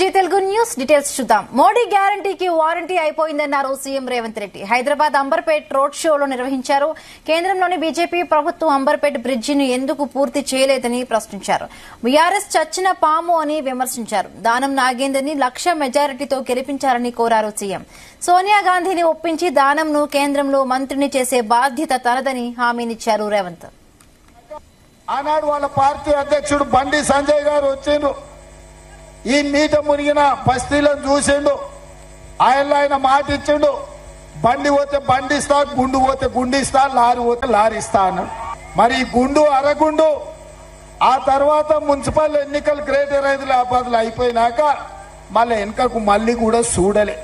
G Telugu news details చూద్దాం. మోడీ గ్యారంటీకి warranty అయిపోయిందన్నారు సీఎం రేవంత్ రెడ్డి. హైదరాబాద్ అంబర్పేట్ రోడ్ షోలో నిర్వహించారు. కేంద్రంలోని బీజేపీ ప్రభుత్వం అంబర్పేట్ బ్రిడ్జిని ఎందుకు పూర్తి చేయలేదని ప్రశ్నించారు. బీఆర్ఎస్ చచ్చిన పాము అని విమర్శించారు. దానం నాగేందర్ని 1,00,000 మెజారిటీతో గెలిపించాలని కోరారు సీఎం. సోనియా గాంధీని ఒప్పించి దానంను కేంద్రంలో మంత్రిని చేసే బాధ్యత తనదని హామీనిచ్చారు రేవంత్. ఆనాడు వాళ్ళ పార్టీ అధ్యక్షుడు బండి సంజయ్ గారు వచ్చిండు. ఈ నీట మునిగిన బస్తీలను చూసిండు. ఆయన మాట ఇచ్చిండు, బండి పోతే బండి ఇస్తా, గుండు పోతే గుండు ఇస్తా, లారీ పోతే లారీ ఇస్తా అన్నాడు. మరి ఈ గుండు అరగుండు ఆ తర్వాత మున్సిపల్ ఎన్నికలు గ్రేటర్ హైదరాబాద్లో అయిపోయినాక మళ్ళీ వెనుకకు మళ్ళీ కూడా చూడలే.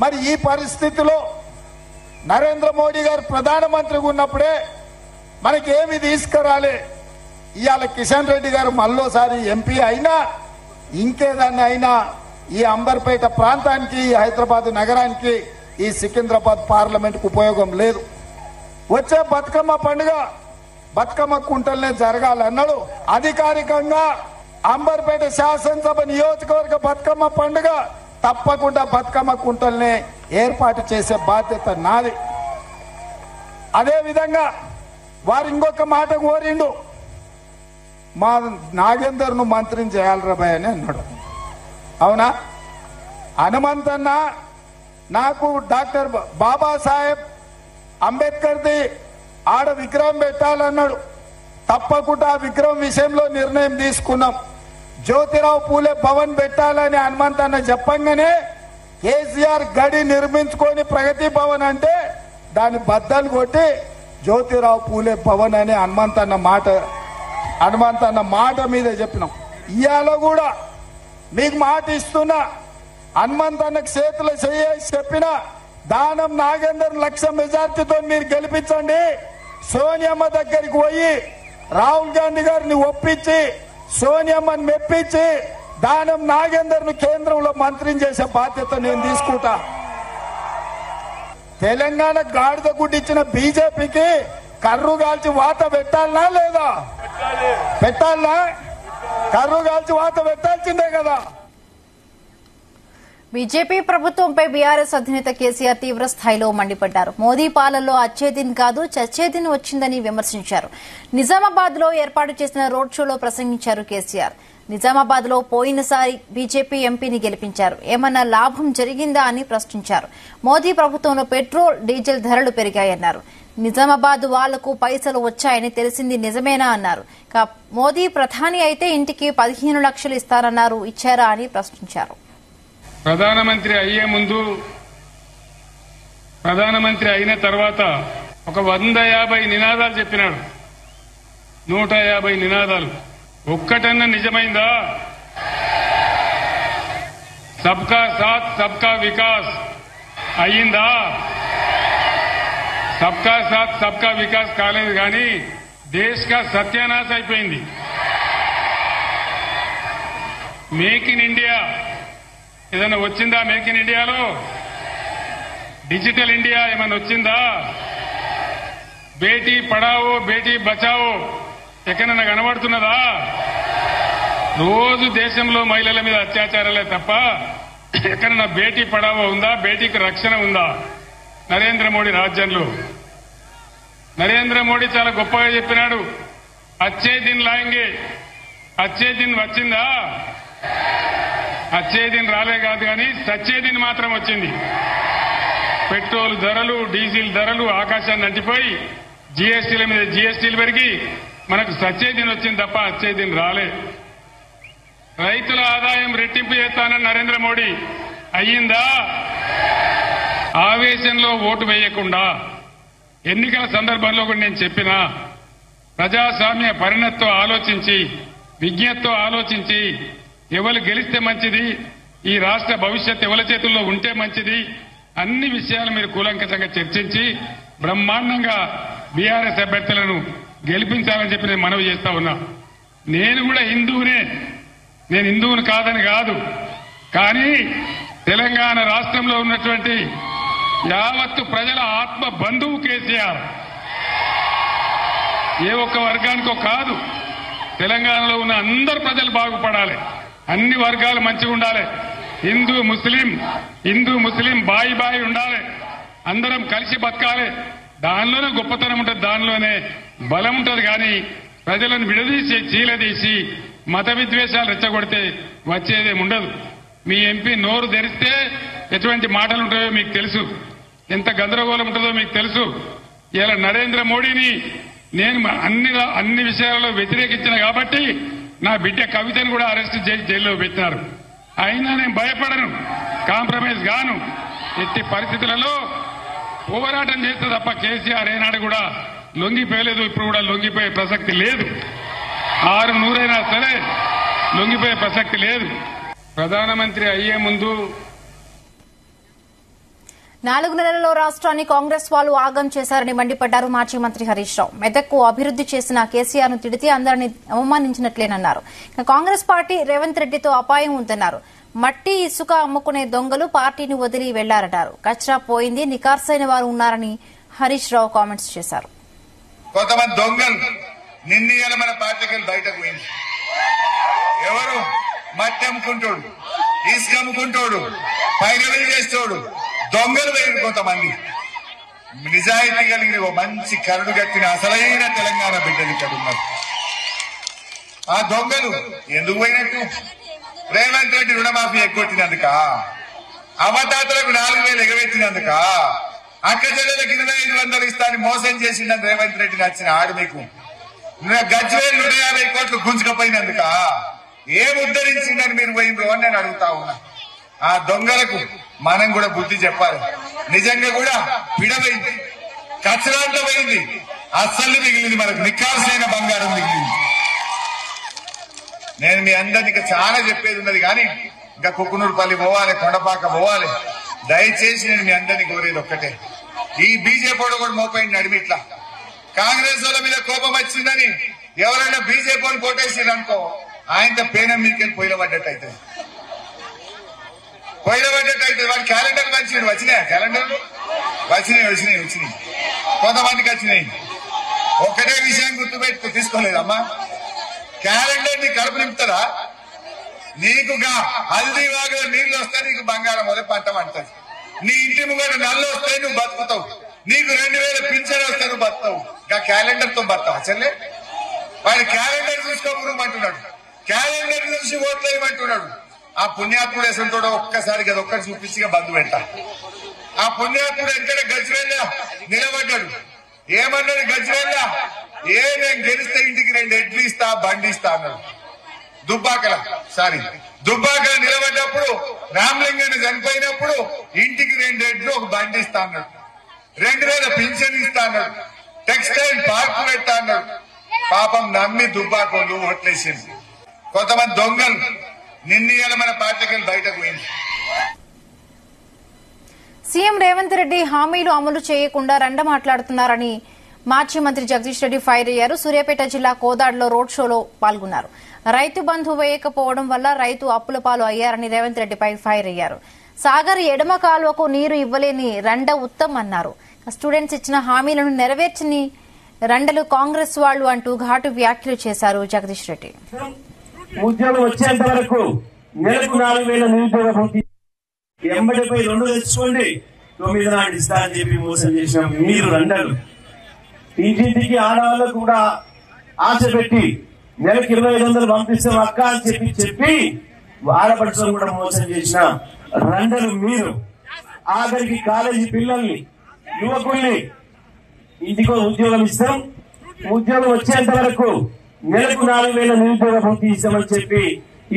మరి ఈ పరిస్థితిలో నరేంద్ర మోడీ గారు ప్రధానమంత్రిగా ఉన్నప్పుడే మనకేమి తీసుకురాలే. ఇవాళ కిషన్ రెడ్డి గారు మళ్ళోసారి ఎంపీ అయినా ఇంకేదాన్ని అయినా ఈ అంబర్పేట ప్రాంతానికి, ఈ హైదరాబాద్ నగరానికి, ఈ సికింద్రాబాద్ పార్లమెంట్కు ఉపయోగం లేదు. వచ్చే బతుకమ్మ పండుగ బతుకమ్మ కుంటలనే జరగాలన్నాడు. అధికారికంగా అంబర్పేట శాసనసభ నియోజకవర్గ బతుకమ్మ పండుగ తప్పకుండా బతుకమ్మ కుంటలనే ఏర్పాటు చేసే బాధ్యత నాది. అదేవిధంగా వారు ఇంకొక మాట కోరిండు, మా నాగేందర్ను మంత్రిని చేయాలి రాబాయ్ అని అన్నాడు. అవునా? హనుమంతన్న నాకు డాక్టర్ బాబాసాహెబ్ అంబేద్కర్ది ఆడ విగ్రహం పెట్టాలన్నాడు. తప్పకుండా ఆ విగ్రహం విషయంలో నిర్ణయం తీసుకున్నాం. జ్యోతిరావు పూలే భవన్ పెట్టాలని హనుమంతన్న చెప్పంగానే కేసీఆర్ గడి నిర్మించుకొని ప్రగతి భవన్ అంటే దాన్ని బద్దలు కొట్టి జ్యోతిరావు పూలే భవన్ అని హనుమంతన్న మాట మీద చెప్పినాం. ఇవాళ కూడా మీకు మాట ఇస్తున్నా, హనుమంతన్నకు చేతులు చేసి చెప్పిన దానం నాగేందర్ 1,00,000 మెజార్టీతో మీరు గెలిపించండి. సోనియమ్మ దగ్గరికి పోయి రాహుల్ గాంధీ గారిని ఒప్పించి సోనియమ్మని మెప్పించి దానం నాగేందర్ను కేంద్రంలో మంత్రిని చేసే బాధ్యత నేను తీసుకుంటా. తెలంగాణ గాడిద గుడ్డిచ్చిన బీజేపీకి కర్రు కాల్చి వాత పెట్టాలనా లేదా? పెట్టాలనా? కర్రు కాల్చి వాత పెట్టాల్సిందే కదా. బీజేపీ ప్రభుత్వంపై బీఆర్ఎస్ అధినేత కేసీఆర్ తీవ్ర స్థాయిలో మండిపడ్డారు. మోదీ పాలనలో అచ్చేదిన్ కాదు చచ్చేదిన్ వచ్చిందని విమర్శించారు. నిజామాబాద్ లో ఏర్పాటు చేసిన రోడ్ షోలో ప్రసంగించారు కేసీఆర్. నిజామాబాద్ లో పోయినసారి బీజేపీ ఎంపీని గెలిపించారు. ఏమన్నా లాభం జరిగిందా అని ప్రశ్నించారు. మోదీ ప్రభుత్వంలో పెట్రోల్, డీజిల్ ధరలు పెరిగాయన్నారు. నిజామాబాద్ వాళ్లకు పైసలు వచ్చాయని తెలిసింది నిజమేనా అన్నారు. మోదీ ప్రధాని అయితే ఇంటికి 15 లక్షలు ఇస్తారన్నారు. ఇచ్చారా అని ప్రశ్నించారు. ప్రధానమంత్రి అయ్యే ముందు, ప్రధానమంత్రి అయిన తర్వాత ఒక 150 నినాదాలు చెప్పినాడు. 150 నినాదాలు ఒక్కటన్నా నిజమైందా? సబ్కా సాత్ సబ్కా వికాస్ అయ్యిందా? సబ్కా సాత్ సబ్కా వికాస్ కాలేదు కానీ దేశ్ కా సత్యానాశ అయిపోయింది. మేక్ ఇన్ ఇండియా ఏదైనా వచ్చిందా? మేక్ ఇన్ ఇండియాలో డిజిటల్ ఇండియా ఏమైనా వచ్చిందా? బేటీ పడావో బేటీ బచావో ఎక్కడైనా కనబడుతున్నదా? రోజు దేశంలో మహిళల మీద అత్యాచారాలే తప్ప ఎక్కడైనా బేటీ పడావో ఉందా? బేటీకి రక్షణ ఉందా? నరేంద్ర మోడీ రాజ్యంలో నరేంద్ర మోడీ చాలా గొప్పగా చెప్పినాడు, అచ్చే దిన్ లాయంగే. అచ్చే దిన్ వచ్చిందా? అచ్చే దిన్ రాలే కాదు కానీ సచ్చే దిన్ మాత్రం వచ్చింది. పెట్రోల్ ధరలు, డీజిల్ ధరలు ఆకాశాన్ని అంటిపోయి జీఎస్టీల మీద జీఎస్టీలు పెరిగి మనకు సచ్చే దిన్ వచ్చింది తప్ప అచ్చే దిన్ రాలే. రైతుల ఆదాయం రెట్టింపు చేస్తానని నరేంద్ర మోడీ అయ్యిందా? ఆవేశంలో ఓటు వేయకుండా ఎన్నికల సందర్భంలో కూడా నేను చెప్పినా, ప్రజాస్వామ్య పరిణతితో ఆలోచించి, విజ్ఞతతో ఆలోచించి ఎవరు గెలిస్తే మంచిది, ఈ రాష్ట్ర భవిష్యత్ ఎవరి చేతుల్లో ఉంటే మంచిది, అన్ని విషయాలు మీరు కూలంకషంగా చర్చించి బ్రహ్మాండంగా బీఆర్ఎస్ అభ్యర్థులను గెలిపించాలని చెప్పి నేను మనవి చేస్తా ఉన్నా. నేను కూడా హిందువునే, నేను హిందువుని కాదని కాదు, కానీ తెలంగాణ రాష్ట్రంలో ఉన్నటువంటి యావత్తు ప్రజల ఆత్మ బంధువు కేసీఆర్. ఏ ఒక్క వర్గానికో కాదు, తెలంగాణలో ఉన్న అందరు ప్రజలు బాగుపడాలి. అన్ని వర్గాలు మంచిగా ఉండాలి. హిందూ ముస్లిం బాయి బాయి ఉండాలి. అందరం కలిసి బతకాలి. దానిలోనే గొప్పతనం ఉంటుంది, దానిలోనే బలం ఉంటుంది. కానీ ప్రజలను విడదీసి చీలదీసి మత విద్వేషాలు రెచ్చగొడితే వచ్చేదేమి ఉండదు. మీ ఎంపీ నోరు తెరిస్తే ఎటువంటి మాటలు ఉంటాయో మీకు తెలుసు, ఎంత గందరగోళం ఉంటుందో మీకు తెలుసు. ఇలా నరేంద్ర మోడీని నేను అన్ని విషయాలలో వ్యతిరేకించిన కాబట్టి నా బిడ్డ కవితను కూడా అరెస్ట్ చేసి జైల్లో పెట్టినారు. అయినా నేను భయపడను, కాంప్రమైజ్ గాను. ఎట్టి పరిస్థితులలో పోరాటం చేస్తే తప్ప కేసీఆర్ ఏనాడు కూడా లొంగిపోయలేదు, ఇప్పుడు కూడా లొంగిపోయే ప్రసక్తి లేదు. 600 సరే లొంగిపోయే ప్రసక్తి లేదు. ప్రధానమంత్రి అయ్యే ముందు 4 నెలల్లో రాష్ట్రాన్ని కాంగ్రెస్ వాళ్ళు ఆగం చేశారని మండిపడ్డారు మాజీ మంత్రి హరీష్ రావు. మెదక్కు అభివృద్ది చేసిన కేసీఆర్ ను తిడితే అందరినీ అవమానించినట్లేనన్నారు. కాంగ్రెస్ పార్టీ రేవంత్ రెడ్డితో అపాయం ఉందన్నారు. మట్టి ఇసుక అమ్ముకునే దొంగలు పార్టీని వదిలి వెళ్లారన్నారు. కచరా పోయింది, నికార్సైన వారు ఉన్నారని హరీష్ రావు కామెంట్స్ చేశారు. కొంతమంది దొంగలు నిన్నీయాల మన పార్టీకి బయటకు పోయింది. ఎవరు? మట్టి అమ్ముకుంటోడు, ఇసుక అమ్ముకుంటోడు, పైరవీ చేస్తోడు, దొంగలు పోయింది కొంతమంది. నిజాయితీ కలిగిన ఓ మంచి కరుడు కట్టిన అసలైన తెలంగాణ బిడ్డలు ఇక్కడ ఉన్నారు. ఆ దొంగలు ఎందుకు పోయినట్టు? రేవంత్ రెడ్డి రుణమాఫీ ఎగ్గొట్టినందుక, అవతాతలకు 4,000 ఎగబెట్టినందుక, అక్క చెల్లెలకు 2,500 ఇస్తాను మోసం చేసిందని రేవంత్ రెడ్డి నచ్చిన ఆడు మీకు గజ్వేల్ 150 కోట్లు గుంజుకపోయినందుక ఏం ఉద్ధరించిందని మీరు పోయిండ్రు అని నేను అడుగుతా ఉన్నా. ఆ దొంగలకు మనం కూడా బుద్ధి చెప్పాలి. నిజంగా కూడా పిడవైంది, కచరాంత పోయింది, అస్సలు మిగిలింది, మనకు నికార్సైన బంగారం మిగిలింది. నేను మీ అందరినీ ఇంకా చాలా చెప్పేది ఉన్నది కానీ ఇంకా కుక్కునూరుపల్లి పోవాలి, కొండపాక పోవాలి. దయచేసి నేను మీ అందరినీ కోరేది ఒక్కటే, ఈ బీజేపీ కూడా మోపైంది నడిమిట్లా. కాంగ్రెస్ వాళ్ళ మీద కోపం వచ్చిందని ఎవరైనా బీజేపీని కోటేసిరనుకో ఆయనతో పేనం మీకెళ్ళి పొయ్యిలబడ్డట్టు అవుతుంది. వాడి క్యాలెండర్ మంచి వచ్చినాయా? క్యాలెండర్లు వచ్చినాయి, కొంతమందికి వచ్చినాయి. ఒక్కటే విషయం గుర్తుపెట్టు, తీసుకోలేదమ్మా. క్యాలెండర్ ని కడుపు నింపుతారా? నీకు హల్దీ వాగులో నీళ్లు వస్తే నీకు బంగారం వల్ల పంట పండుతుంది. నీ ఇంటి ముంగట నల్లు వస్తే నువ్వు బతుకుతావు. నీకు 2,000 పింఛన్ వస్తే నువ్వు బతుకుతావు. క్యాలెండర్ తో బతావా చెల్లె? వాడి క్యాలెండర్ చూసుకోమంటున్నాడు, క్యాలెండర్ చూసి ఓట్లేయమంటున్నాడు. ఆ పుణ్యాత్ముడు ఎసంతోడో ఒక్కసారి కదా ఒక్కటి చూపించి బంధు పెట్టా. ఆ పుణ్యాత్ముడు ఎక్కడ గజ్వేల్ నిలబడ్డాడు. ఏమన్నాడు గజ్వేల్? నేను గెలిస్తే ఇంటికి 2 ఎడ్లు ఇస్తా, బండి ఇస్తా అన్నాడు. దుబ్బాకల నిలబడ్డప్పుడు రామలింగన్న చనిపోయినప్పుడు ఇంటికి 2 ఎడ్లు, ఒక బండి ఇస్తా అన్నాడు. 2,000 పింఛన్ ఇస్తా అన్నాడు. టెక్స్టైల్ పార్క్ పెట్టా అన్నాడు. పాపం నమ్మి దుబ్బాకోళ్ళు ఓట్లేసింది. కొంతమంది దొంగలు నిన్నీయాల మన పార్టీకి బయటకు పోయింది. సీఎం రేవంత్ రెడ్డి హామీలు అమలు చేయకుండా రండ మాట్లాడుతున్నారని మాజీ మంత్రి జగదీష్ రెడ్డి ఫైర్ అయ్యారు. సూర్యాపేట జిల్లా కోదాడలో రోడ్ షోలో పాల్గొన్నారు. రైతు బంధు వేయకపోవడం వల్ల రైతు అప్పుల పాలు అయ్యారని రేవంత్ రెడ్డిపై ఫైర్ అయ్యారు. సాగర్ ఎడమ కాలువకు నీరు ఇవ్వలేని రండ ఉత్తమ్ అన్నారు. స్టూడెంట్స్ ఇచ్చిన హామీలను నెరవేర్చని రండలు కాంగ్రెస్ వాళ్లు అంటూ ఘాటు వ్యాఖ్యలు చేశారు జగదీష్ రెడ్డి. ఉద్యోగం వచ్చేంత వరకు నెలకు 4,000 నిరుద్యోగ భృతి ఎంబడిపై 2 తెచ్చుకోండి, 9 నాడు ఇస్తా అని చెప్పి మోసం చేసిన మీరు రండలు. ఇంటింటికి ఆడవాళ్ళకు కూడా ఆశ పెట్టి నెలకు 2,500 పంపిస్తాం అక్క అని చెప్పి ఆడపడుచులను కూడా మోసం చేసిన రండలు మీరు. ఆఖరికి కాలేజీ పిల్లల్ని, యువకుల్ని ఇంటికో ఉద్యోగం ఇస్తాం, ఉద్యోగం వచ్చేంత వరకు నెలకు 4,000 నిరుద్యోగ భృతి ఇస్తామని చెప్పి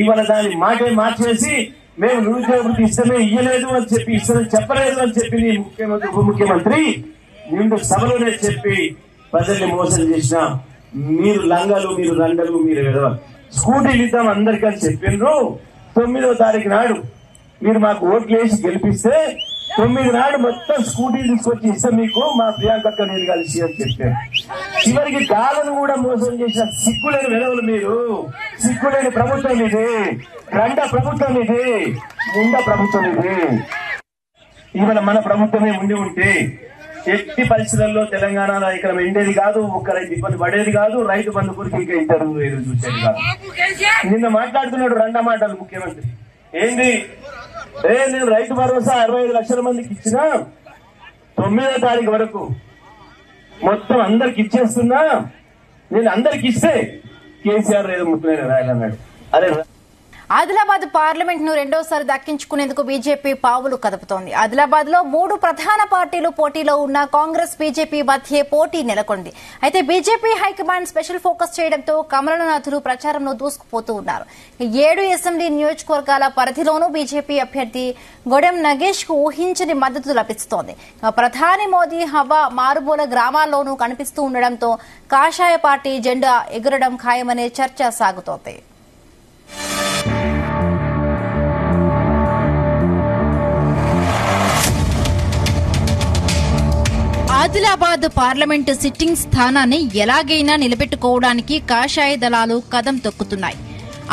ఇవాళ దాన్ని మార్చేసి మేము నిరుద్యోగ భృతి ఇష్టమే ఇయ్యలేదు అని చెప్పి ఇస్తామని చెప్పలేదు అని చెప్పి ముఖ్యమంత్రి ఉప ముఖ్యమంత్రి నిండు సభలోనే చెప్పి ప్రజల్ని మోసం చేసిన మీరు లంగలు, మీరు రండలు, మీరు విధవలు. స్కూటీలు ఇద్దాం అందరికీ అని చెప్పిండ్రు. 9వ తారీఖు నాడు మీరు మాకు ఓట్లు వేసి గెలిపిస్తే 9 నాడు మొత్తం స్కూటీ తీసుకొచ్చి ఇస్తాం మీకు, మా ప్రియాంక నేను కలిసి అని చెప్పారు. చివరికి కాలను కూడా మోసం చేసిన సిగ్గులేని విధవులు మీరు. సిగ్గులేని ప్రభుత్వం ఇది, రండ ప్రభుత్వం ఇది, ముండ ప్రభుత్వం ఇది. ఇవాళ మన ప్రభుత్వమే ఉండి ఉంటే ఎట్టి పరిస్థితుల్లో తెలంగాణలో ఇక్కడ ఎండేది కాదు, ఒక్క రైతు ఇబ్బంది పడేది కాదు, రైతు బంధు గురించి ఇంకా ఇంటర్వ్యూ ఎదురు చూసేది కాదు. నిన్న మాట్లాడుతున్నాడు రెండ మాటలు ముఖ్యమంత్రి. ఏంది నేను రైతు భరోసా 65 లక్షల మందికి ఇచ్చినా 9వ తారీఖు వరకు మొత్తం అందరికి ఇచ్చేస్తున్నా, నేను అందరికి ఇస్తే కేసీఆర్ ఏదో ముఖ్యమైన రాయాలన్నాడు. అరే ఆదిలాబాద్ పార్లమెంట్ ను రెండోసారి దక్కించుకునేందుకు బీజేపీ పావులు కదుపుతోంది. ఆదిలాబాద్ లో 3 ప్రధాన పార్టీలు పోటీలో ఉన్న కాంగ్రెస్ బీజేపీ మధ్య పోటీ నెలకొంది. అయితే బీజేపీ హైకమాండ్ స్పెషల్ ఫోకస్ చేయడంతో కమలనాథులు ప్రచారంలో దూసుకుపోతూ ఉన్నారు. 7 అసెంబ్లీ నియోజకవర్గాల పరిధిలోనూ బీజేపీ అభ్యర్థి గొడెం నగేష్ కు ఊహించని మద్దతు లభిస్తోంది. ప్రధాని మోదీ హవా మారుమూల గ్రామాల్లోనూ కనిపిస్తూ ఉండడంతో కాషాయ పార్టీ జెండా ఎగురడం ఖాయమనే చర్చ సాగుతోంది. ఆదిలాబాద్ పార్లమెంటు సిట్టింగ్ స్థానాన్ని ఎలాగైనా నిలబెట్టుకోవడానికి కాషాయ దళాలు కదం తొక్కుతున్నాయి.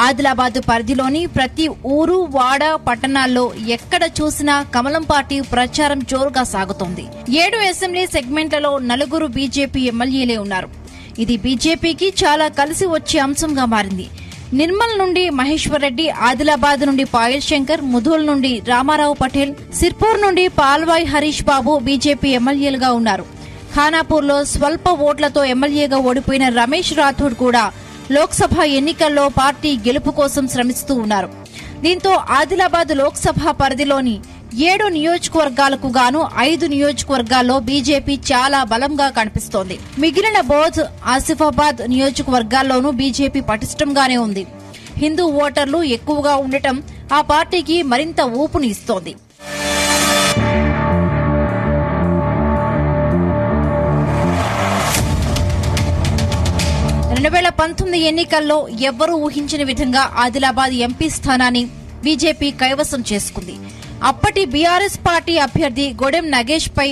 ఆదిలాబాద్ పరిధిలోని ప్రతి ఊరు, వాడ, పట్టణాల్లో ఎక్కడ చూసినా కమలం పార్టీ ప్రచారం జోరుగా సాగుతోంది. 7 అసెంబ్లీ సెగ్మెంట్లలో 4 బీజేపీ ఎమ్మెల్యేలే ఉన్నారు. ఇది బీజేపీకి చాలా కలిసి వచ్చే అంశంగా మారింది. నిర్మల్ నుండి మహేశ్వర్ రెడ్డి, ఆదిలాబాద్ నుండి పాయల్ శంకర్, ముధోల్ నుండి రామారావు పటేల్, సిర్పూర్ నుండి పాల్వాయ్ హరీష్ బాబు బీజేపీ ఎమ్మెల్యేలుగా ఉన్నారు. ఖానాపూర్లో స్వల్ప ఓట్లతో ఎమ్మెల్యేగా ఓడిపోయిన రమేష్ రాథోడ్ కూడా లోక్సభ ఎన్నికల్లో పార్టీ గెలుపు కోసం శ్రమిస్తూ ఉన్నారు. దీంతో ఆదిలాబాద్ లోక్సభ పరిధిలోని 7 నియోజకవర్గాలకు గాను 5 నియోజకవర్గాల్లో బీజేపీ చాలా బలంగా కనిపిస్తోంది. మిగిలిన బోధ్, ఆసిఫాబాద్ నియోజకవర్గాల్లోనూ బీజేపీ పటిష్టంగానే ఉంది. హిందూ ఓటర్లు ఎక్కువగా ఉండటం ఆ పార్టీకి మరింత ఊపుని ఇస్తోంది. ఎన్నికల్లో ఎవ్వరూ ఊహించని విధంగా ఆదిలాబాద్ ఎంపీ స్థానాన్ని బీజేపీ కైవసం చేసుకుంది. అప్పటి బీఆర్ఎస్ పార్టీ అభ్యర్థి గొడెం నగేష్ పై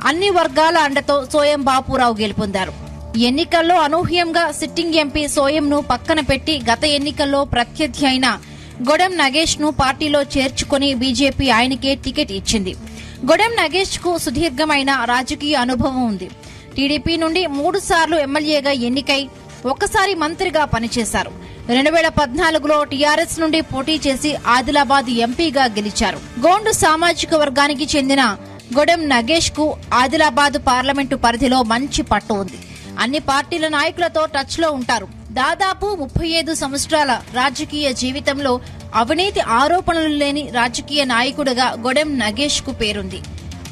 అన్ని వర్గాల అండతో సోయం బాపురావు గెలుపొందారు. ఎన్నికల్లో అనూహ్యంగా సిట్టింగ్ ఎంపీ సోయంను పక్కన పెట్టి గత ఎన్నికల్లో ప్రత్యర్థి అయిన గొడెం నగేష్ ను పార్టీలో చేర్చుకుని బీజేపీ ఆయనకే టికెట్ ఇచ్చింది. గొడెం నగేష్ కు సుదీర్ఘమైన రాజకీయ అనుభవం ఉంది. టీడీపీ నుండి 3 సార్లు ఎమ్మెల్యేగా ఎన్నికై ఒకసారి మంత్రిగా పనిచేశారు. 2014లో టీఆర్ఎస్ నుండి పోటీ చేసి ఆదిలాబాద్ ఎంపీగా గెలిచారు. గోండు సామాజిక వర్గానికి చెందిన గొడెం నగేష్ కు ఆదిలాబాద్ పార్లమెంటు పరిధిలో మంచి పట్టు ఉంది. అన్ని పార్టీల నాయకులతో టచ్ లో ఉంటారు. దాదాపు 35 సంవత్సరాల రాజకీయ జీవితంలో అవినీతి ఆరోపణలు లేని రాజకీయ నాయకుడిగా గొడెం నగేష్ కు పేరుంది.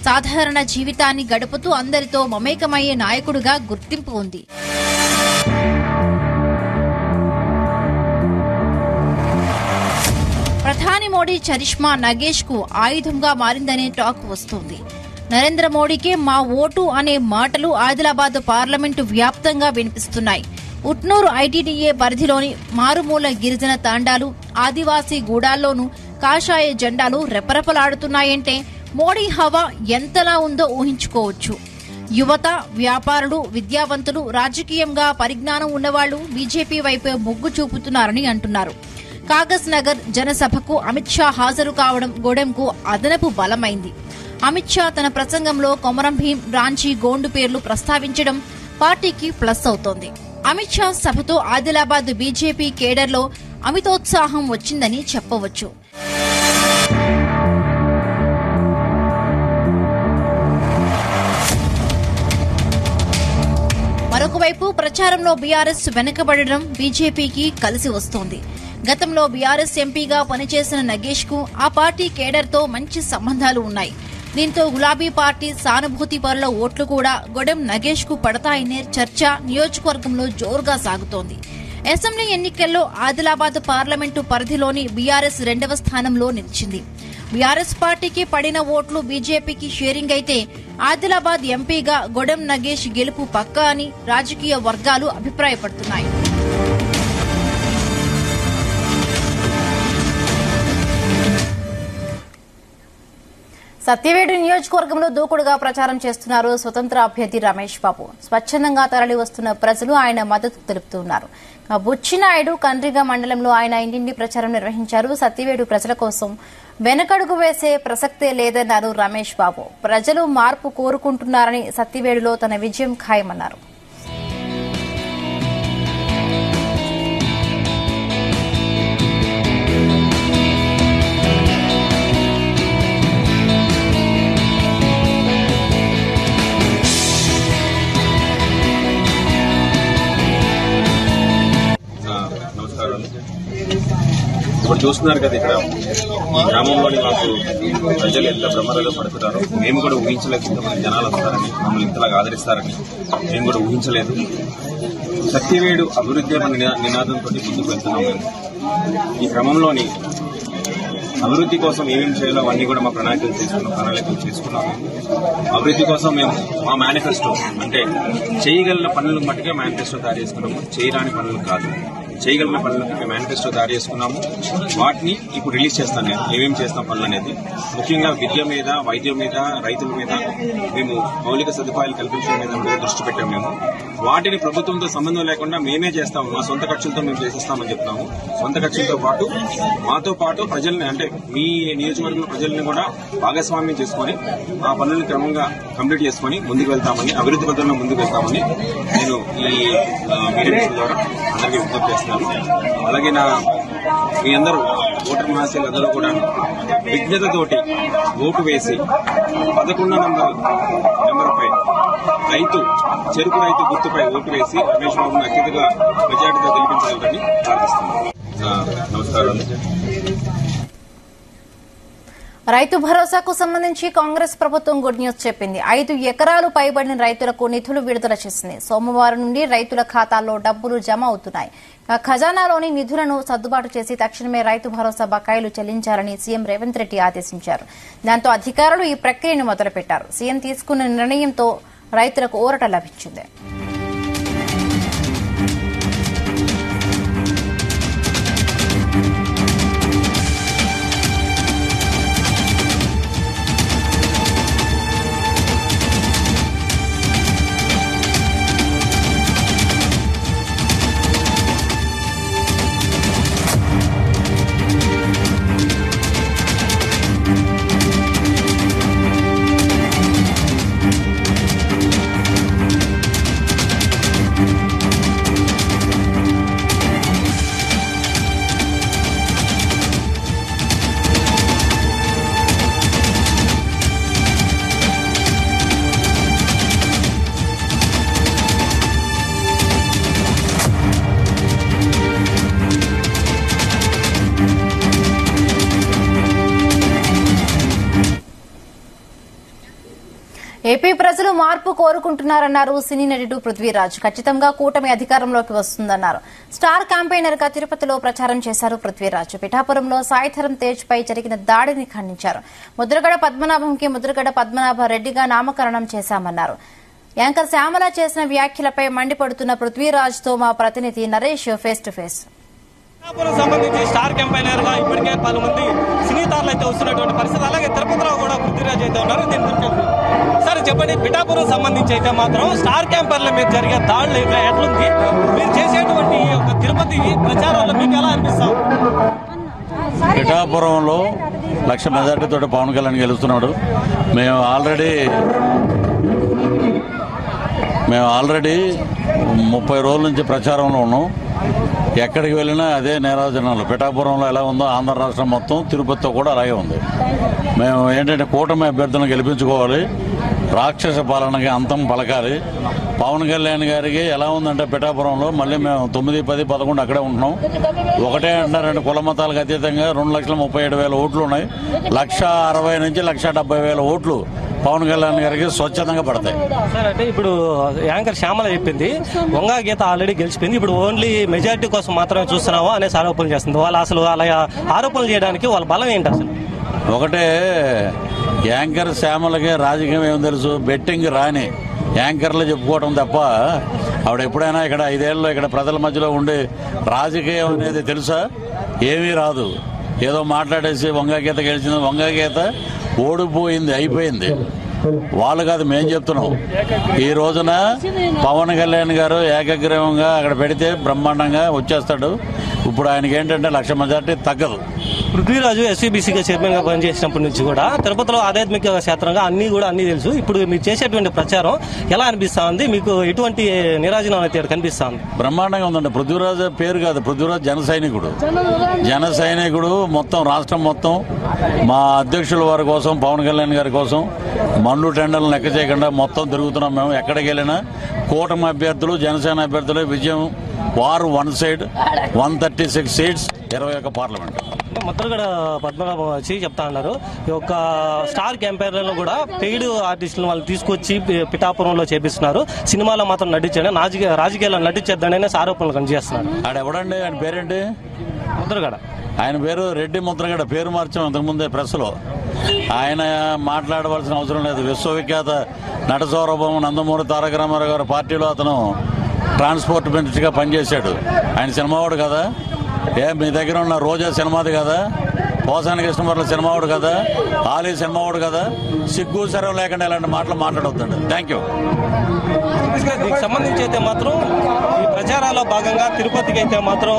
సాధారణ జీవితాన్ని గడుపుతూ అందరితో మమేకమయ్యే నాయకుడిగా గుర్తింపు ఉంది. ప్రధాని మోడీ చరిష్మా నగేష్ కు ఆయుధంగా మారిందనే టాక్ వస్తోంది. నరేంద్ర మోడీకే మా ఓటు అనే మాటలు ఆదిలాబాద్ పార్లమెంటు వ్యాప్తంగా వినిపిస్తున్నాయి. ఉట్నూరు ఐటీడీఏ పరిధిలోని మారుమూల గిరిజన తాండాలు, ఆదివాసీ గూడాల్లోనూ కాషాయ జెండాలు రెపరెపలాడుతున్నాయంటే మోడీ హవా ఎంతలా ఉందో ఊహించుకోవచ్చు. యువత, వ్యాపారులు, విద్యావంతులు, రాజకీయంగా పరిజ్ఞానం ఉన్నవాళ్లు బీజేపీ వైపే మొగ్గు చూపుతున్నారని అంటున్నారు. కాగజ్ నగర్ జనసభకు అమిత్ షా హాజరు కావడం గొడెంకు అదనపు బలమైంది. అమిత్ షా తన ప్రసంగంలో కొమరం భీం, రాంచీ, గోండు పేర్లు ప్రస్తావించడం పార్టీకి ప్లస్ అవుతోంది. అమిత్ షా సభతో ఆదిలాబాద్ బీజేపీ కేడర్లో అమితోత్సాహం వచ్చిందని చెప్పవచ్చు. మరొకవైపు ప్రచారంలో బీఆర్ఎస్ వెనుకబడడం బీజేపీకి కలిసి వస్తోంది. గతంలో బీఆర్ఎస్ ఎంపీగా పనిచేసిన నగేష్ కు ఆ పార్టీ కేడర్తో మంచి సంబంధాలు ఉన్నాయి. దీంతో గులాబీ పార్టీ సానుభూతి పరుల ఓట్లు కూడా గొడెం నగేష్ కు పడతాయనే చర్చ నియోజకవర్గంలో జోరుగా సాగుతోంది. అసెంబ్లీ ఎన్నికల్లో ఆదిలాబాద్ పార్లమెంటు పరిధిలోని బీఆర్ఎస్ 2వ స్థానంలో నిలిచింది. బీఆర్ఎస్ పార్టీకి పడిన ఓట్లు బీజేపీకి షేరింగ్ అయితే ఆదిలాబాద్ ఎంపీగా గొడెం నగేష్ గెలుపు పక్కా అని రాజకీయ వర్గాలు అభిప్రాయపడుతున్నాయి. సత్యవేడు నియోజకవర్గంలో దూకుడుగా ప్రచారం చేస్తున్నారు స్వతంత్ర అభ్యర్థి రమేష్ బాబు. స్వచ్ఛందంగా తరలి వస్తున్న ప్రజలు ఆయన మద్దతు తెలుపుతున్నారు. బుచ్చినాయుడు కండ్రిగ మండలంలో ఆయన ఇంటింటి ప్రచారం నిర్వహించారు. సత్యవేడు ప్రజల కోసం వెనకడుగు వేసే ప్రసక్తే లేదన్నారు రమేష్ బాబు. ప్రజలు మార్పు కోరుకుంటున్నారని సత్తివేడులో తన విజయం ఖాయమన్నారు. ఇప్పుడు చూస్తున్నారు కదా, ఇక్కడ ఈ గ్రామంలోని మాకు ప్రజలు ఎంత బ్రహ్మరలో పడుతున్నారో మేము కూడా ఊహించలేదు. ఇంతమంది జనాలు వస్తారని, మమ్మల్ని ఇంతలాగా ఆదరిస్తారని మేము కూడా ఊహించలేదు. సత్యవేడు అభివృద్ధి అనే నినాదంతో ముందుకు వెళ్తున్నాం. మేము ఈ క్రమంలోని అభివృద్ధి కోసం ఏమేమి చేయాలో అవన్నీ కూడా మా ప్రణాళికలు చేసుకున్నాము. అభివృద్ధి కోసం మేము మా మేనిఫెస్టో అంటే చేయగలిగిన పనులకు మట్టుకే మేనిఫెస్టో తయారు చేసుకున్నాము. చేయరాని పనులు కాదు, చేయగలిగిన పనులకి మేనిఫెస్టో తయారు చేసుకున్నాము. వాటిని ఇప్పుడు రిలీజ్ చేస్తాను. నేను ఏమేమి చేస్తాం పనులు అనేది, ముఖ్యంగా విద్య మీద, వైద్యం మీద, రైతుల మీద మేము మౌలిక సదుపాయాలు కల్పించడం మీద దృష్టి పెట్టాము. మేము వాటిని ప్రభుత్వంతో సంబంధం లేకుండా మేమే చేస్తాము, మా సొంత ఖర్చులతో మేము చేసేస్తామని చెప్తాము. సొంత ఖర్చులతో పాటు మాతో పాటు ప్రజల్ని అంటే మీ నియోజకవర్గంలో ప్రజల్ని కూడా భాగస్వామ్యం చేసుకుని ఆ పనులను క్రమంగా కంప్లీట్ చేసుకుని ముందుకు వెళ్తామని, అభివృద్ధి పథంలో ముందుకు వెళ్తామని నేను ఈ మీడియా ద్వారా అందరికీ విజ్ఞప్తి చేస్తున్నాను. అలాగే మీ అందరూ ఓటర్ మహాశయులు అందరూ కూడా విజ్ఞతతోటి ఓటు వేసి 11 నెంబర్పై చెరుకు రైతు గుర్తుపై ఓటు వేసి రమేష్ బాబును అత్యధిక మెజార్టీతో గెలిపించాలని ప్రార్థిస్తున్నాను. నమస్కారం. రైతు భరోసాకు సంబంధించి కాంగ్రెస్ ప్రభుత్వం గుడ్ న్యూస్ చెప్పింది. 5 ఎకరాలు పైబడిన రైతులకు నిధులు విడుదల చేసింది. సోమవారం నుండి రైతుల ఖాతాల్లో డబ్బులు జమ అవుతున్నాయి. ఖజానాలోని నిధులను సర్దుబాటు చేసి తక్షణమే రైతు భరోసా బకాయిలు చెల్లించాలని సీఎం రేవంత్ రెడ్డి ఆదేశించారు. దాంతో అధికారులు ఈ ప్రక్రియను మొదలుపెట్టారు. సీఎం తీసుకున్న నిర్ణయంతో రైతులకు ఊరట లభించింది. ఏపీ ప్రజలు మార్పు కోరుకుంటున్నారన్నారు సినీ నటుడు పృథ్వీరాజ్. ఖచ్చితంగా కూటమి అధికారంలోకి వస్తుందన్నారు. స్టార్ క్యాంపెయినర్ గా తిరుపతిలో ప్రచారం చేశారు పృథ్వీరాజ్. పిఠాపురంలో సాయిధరం తేజ్ పై జరిగిన దాడిని ఖండించారు. ముద్రగడ పద్మనాభంకి ముద్రగడ పద్మనాభ రెడ్డిగా నామకరణం చేశామన్నారు. యాంకర్ శ్యామల చేసిన వ్యాఖ్యలపై మండిపడుతున్న పృథ్వీరాజ్ తో మా ప్రతినిధి Naresh face to face. Pithapuram సంబంధించి స్టార్ క్యాంపెయినర్ గా ఇప్పటికే పలు మంది సినీ తారలు అయితే వస్తున్నటువంటి పరిస్థితి. అలాగే తిరుపతిలో కూడా పృథ్వీరాజ్ అయితే ఉన్నారు. దీని గురించి సరే చెప్పండి, పిఠాపురం సంబంధించి అయితే మాత్రం స్టార్ క్యాంపెయినర్ల మీద జరిగే దాడులు ఎట్లుంది? మీరు చేసేటువంటి తిరుపతి ప్రచారంలో మీకు ఎలా అనిపిస్తాం? పిఠాపురంలో 1,00,000 మెజార్టీతో పవన్ కళ్యాణ్ గెలుస్తున్నాడు. మేము ఆల్రెడీ 30 రోజుల నుంచి ప్రచారంలో ఉన్నాం. ఎక్కడికి వెళ్ళినా అదే నేరాజనాలు. పిఠాపురంలో ఎలా ఉందో ఆంధ్ర రాష్ట్రం మొత్తం, తిరుపతితో కూడా అలాగే ఉంది. మేము ఏంటంటే కూటమి అభ్యర్థులను గెలిపించుకోవాలి, రాక్షస పాలనకి అంతం పలకాలి. పవన్ కళ్యాణ్ గారికి ఎలా ఉందంటే పిఠాపురంలో మళ్ళీ మేము 9, 10, 11 అక్కడే ఉంటున్నాం. ఒకటే అంటారంటే కుల మతాలకు అతీతంగా 2,37,000 ఓట్లు ఉన్నాయి. 1,60,000 నుంచి 1,70,000 ఓట్లు పవన్ కళ్యాణ్ గారికి స్వచ్ఛందంగా పడతాయి. సార్ అంటే ఇప్పుడు యాంకర్ శ్యామల చెప్పింది వంగా గీత ఆల్రెడీ గెలిచిపోయింది, ఇప్పుడు ఓన్లీ మెజారిటీ కోసం మాత్రమే చూస్తున్నావా అనేసి ఆరోపణలు చేస్తుంది. వాళ్ళు అసలు అలా ఆరోపణలు చేయడానికి వాళ్ళ బలం ఏంటి అసలు? ఒకటే, యాంకర్ శ్యామలకి రాజకీయం ఏం తెలుసు? బెట్టింగ్ రాని యాంకర్లు చెప్పుకోవడం తప్ప ఆవిడ ఎప్పుడైనా ఇక్కడ 5 ఏళ్ళలో ఇక్కడ ప్రజల మధ్యలో ఉండి రాజకీయం అనేది తెలుసా? ఏమీ రాదు. ఏదో మాట్లాడేసి వంగగీత గెలిచింది. వంగగీత ఓడిపోయింది, అయిపోయింది. వాళ్ళు కాదు, మేం చెప్తున్నాం. ఈ రోజున పవన్ కళ్యాణ్ గారు ఏకగ్రీవంగా అక్కడ పెడితే బ్రహ్మాండంగా వచ్చేస్తాడు. ఇప్పుడు ఆయనకి ఏంటంటే 1,00,000 మెజార్టీ తగ్గదు. పృథ్వీరాజు ఎస్వీబీసీగా చైర్మన్ గా పనిచేసినప్పటి నుంచి కూడా తిరుపతిలో ఆధ్యాత్మిక క్షేత్రంగా అన్ని తెలుసు. ఇప్పుడు మీరు చేసేటువంటి ప్రచారం ఎలా అనిపిస్తా ఉంది? మీకు ఎటువంటి నిరాజనం అయితే కనిపిస్తా ఉంది? బ్రహ్మాండంగా ఉందండి. పృథ్వీరాజు పేరు కాదు, పృథ్వీరాజు జన సైనికుడు మొత్తం రాష్ట్రం మొత్తం మా అధ్యక్షుల వారి కోసం, పవన్ కళ్యాణ్ గారి కోసం మండు టెండర్లు లెక్క చేయకుండా మొత్తం తిరుగుతున్నాం. మేము ఎక్కడికి వెళ్ళినా కూటమి అభ్యర్థులు, జనసేన అభ్యర్థులే విజయం. వారు one side 136 seats, 21 parliament. Mudragada Padmanabham వచ్చి చెప్తా ఉన్నారు, ఈ యొక్క స్టార్ క్యాంపెయిన్లలో కూడా పెయిడ్ ఆర్టిస్టులు వాళ్ళు తీసుకొచ్చి పిఠాపురంలో చేపిస్తున్నారు, సినిమాలో మాత్రం నటించండి, రాజకీయాల్లో నటించేద్దాననే ఆరోపణలు కనిపిస్తున్నారు. ఆడెవడండి? ఆయన పేరేంటి? ముద్రగడ. ఆయన పేరు రెడ్డి ముద్రగడ. పేరు మార్చాం అంతకుముందే ప్రెస్లో. ఆయన మాట్లాడవలసిన అవసరం లేదు. విశ్వవిఖ్యాత నట సౌరభం నందమూరి తారక రామారావు గారి పార్టీలో అతను ట్రాన్స్పోర్ట్ మినిస్టర్గా పనిచేశాడు. ఆయన సినిమావాడు కదా? మీ దగ్గర ఉన్న రోజా సినిమాది కదా? పోసాని కృష్ణమూర్ల సినిమావాడు కదా? ఆలీ సినిమావాడు కదా? సిగ్గు సరం లేకుండా ఇలాంటి మాటలు మాట్లాడొద్దండి. Thank you. దీనికి సంబంధించి అయితే మాత్రం ఈ ప్రచారాల్లో భాగంగా తిరుపతికి అయితే మాత్రం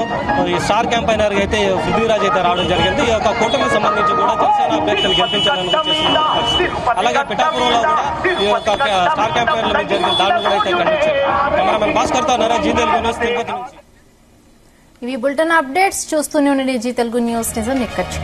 ఈ స్టార్ క్యాంపైనర్ అయితే పృథ్వీరాజ్ అయితే రావడం జరిగింది. ఈ యొక్క కూటమికి సంబంధించి కూడా జనసేన అభ్యర్థులు గెలిపించాలని చేస్తున్నారు. అలాగే పిఠాపురంలో కూడా ఈ యొక్క స్టార్ క్యాంపైనర్ల మీద జరిగిన దాడులు కూడా అయితే ఖండించారు. కెమెరామెన్ భాస్కర్ తో నరేష్, జీ తెలుగు న్యూస్, తిరుపతి నుంచి. ఇవి బులెటిన్ అప్డేట్స్. చూస్తూనే ఉండండి జీ తెలుగు న్యూస్. నిజం ఎక్కచ్చు.